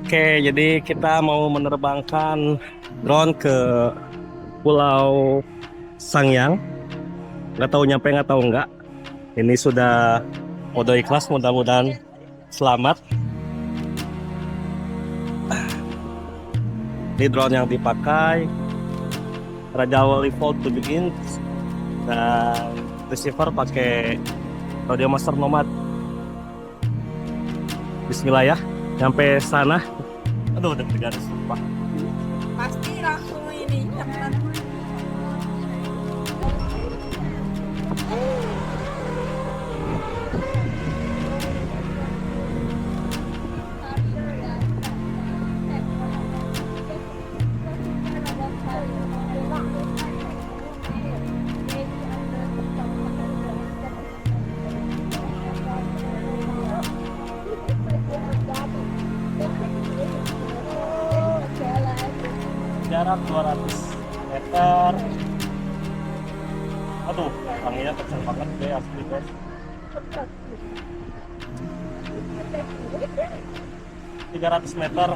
Oke, jadi kita mau menerbangkan drone ke Pulau Sangyang. Nggak tahu nyampe nggak tahu nggak. Ini sudah mode ikhlas, mudah-mudahan selamat. Ini drone yang dipakai Raja Wali Fold 7 inch dan receiver pakai Audio Master Nomad. Bismillah ya, nyampe sana. Aduh, udah garis sumpah. Pasti langsung ini cepat. Jarak 200 meter. Aduh, anginnya kencang banget deh asli guys. 300 meter.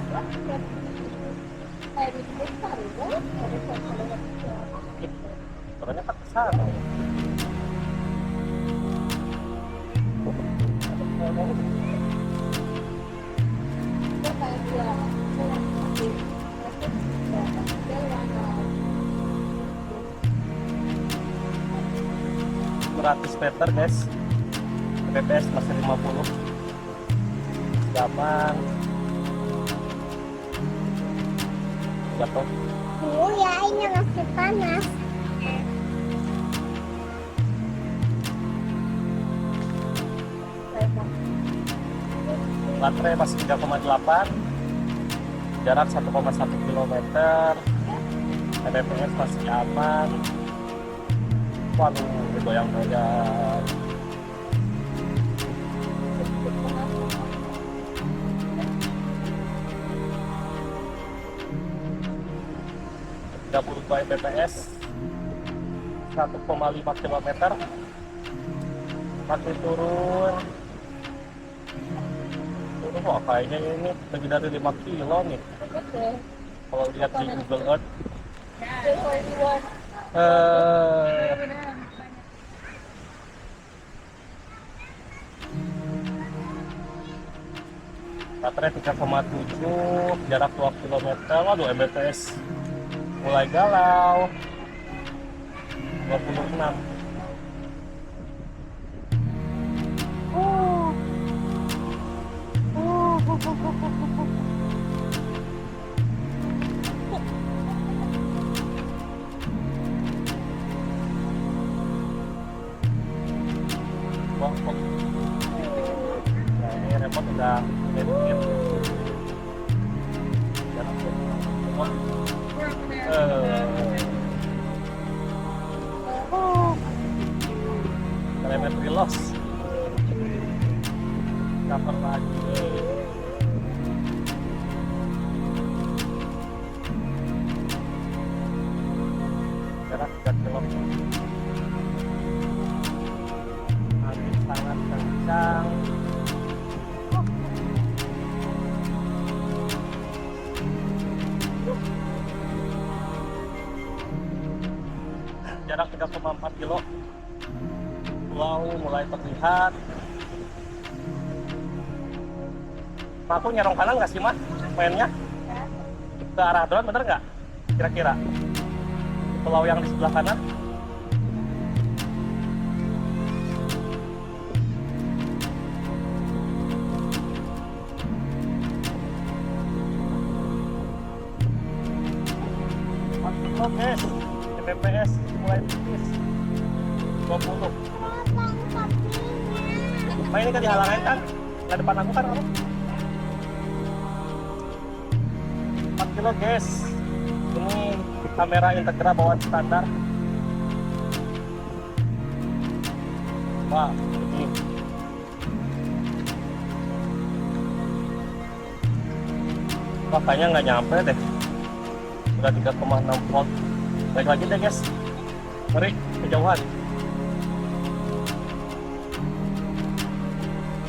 Orangnya tak kesana. Ratus meter guys. PPS masih 50. Zaman jatuh. Ya, ini masih panas. Baterai masih 3,8. Jarak 1,1 kilometer. PPS masih aman. Waduh, goyang-goyang. Mps 1,5 kilometer. Masih turun. Kok kayaknya ini lebih dari 5 kilo nih kalau lihat di Google Earth. Baterai 3,7, jarak 2 kilometer. Waduh, Mbps mulai galau. 26. Wah, kok. Nah, ini remote udah sedikit. Jarak 2 telemetri loss. Cover lagi. Jarak 3 km. Angin sangat kencang. Jarak 3,4 kilo. Pulau mulai terlihat. Aku nyerong kanan nggak sih, Mas? Mainnya ke arah drone bener nggak? Kira-kira pulau yang di sebelah kanan. Oke, PPS mulai tipis 20. Nah, ini kan dihalangin kan? Nah, depan aku kan apa? 4 kilo guys. Ini kamera Integra bawaan standar. Wah, ini wah, kayaknya nggak nyampe deh. Udah 3,6 volt. Baik lagi deh guys. Mari kejauhan.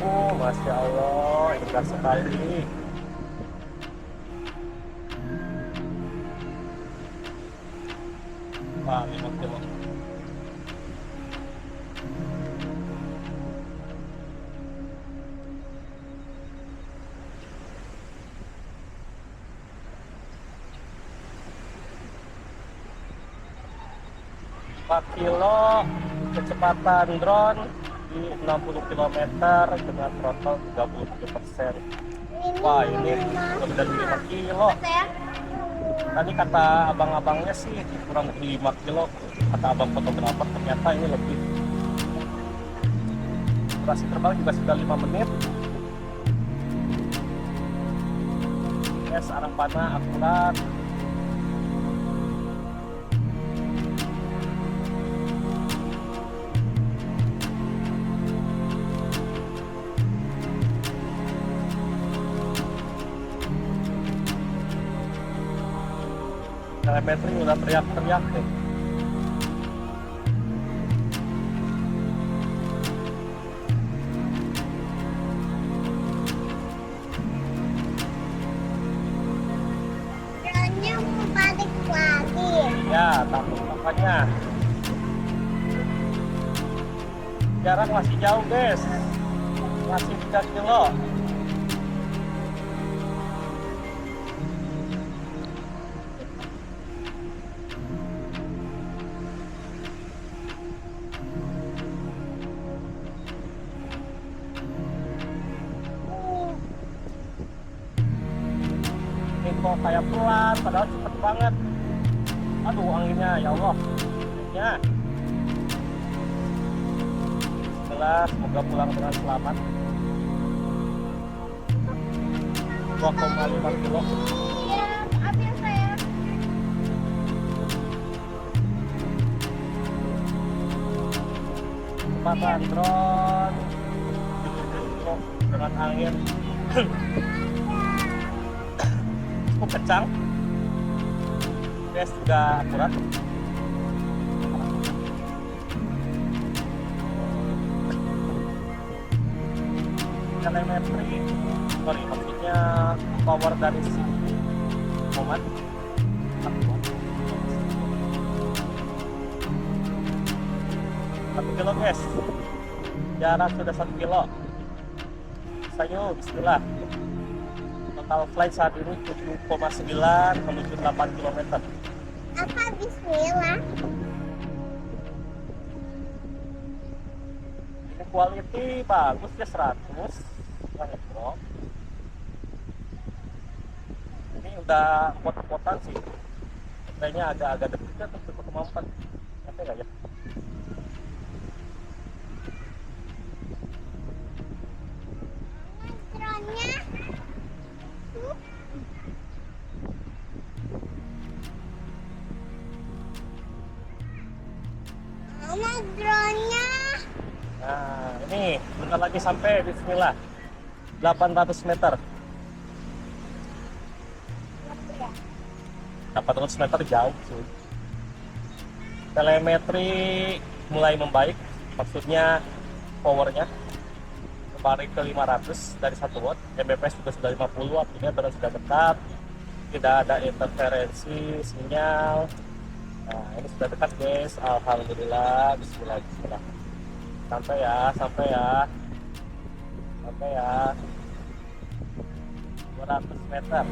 Oh, masya Allah, indah sekali. 4 kilo, kecepatan drone di 60 km dengan throttle 37%. Wah, ini lebih dari 5 kilo. Tadi kata abang-abangnya sih kurang lebih 5 kilo. Kata abang fotografer, ternyata ini lebih. Durasi terbang juga sudah 5 menit. Yes, arah panah akurat. Telemetri udah teriak-teriak nih. Drone-nya mau balik lagi. Ya, takut makanya. Jarak masih jauh, guys. Masih 3 kilo. Ini kok kayak pelan, padahal cepet banget. Aduh, anginnya, ya Allah. Anginnya. Bismillah, semoga pulang dengan selamat. 2,5 kilo. Ya, ambil saya. Kecepatan drone 70 kilo dengan angin cukup kencang. Gas juga akurat. Telemetri, sorry, maksudnya power dari si momen 1 kilo, guys. Jarak sudah 1 kilo. Sayo, bismillah. Total flight saat ini 7,9 menuju 8 km. Apa bismillah? Ini quality bagus ya, 100. Banget, bro. Ini udah pot-potan sih. Kayaknya agak-agak deg-degan untuk kemampuan. Sampai nggak ya? Drone-nya. Mama, drone-nya. Nah, ini bentar lagi sampai, bismillah. 800 meter. 800 meter jauh sih. Telemetri mulai membaik, maksudnya powernya kembali ke 500 dari 1 watt. Mbps juga sudah 50, artinya drone sudah dekat, tidak ada interferensi sinyal. Nah, ini sudah dekat, guys. Alhamdulillah. Bismillah, bismillah. Sampai ya, sampai ya, sampai ya. 200 meter.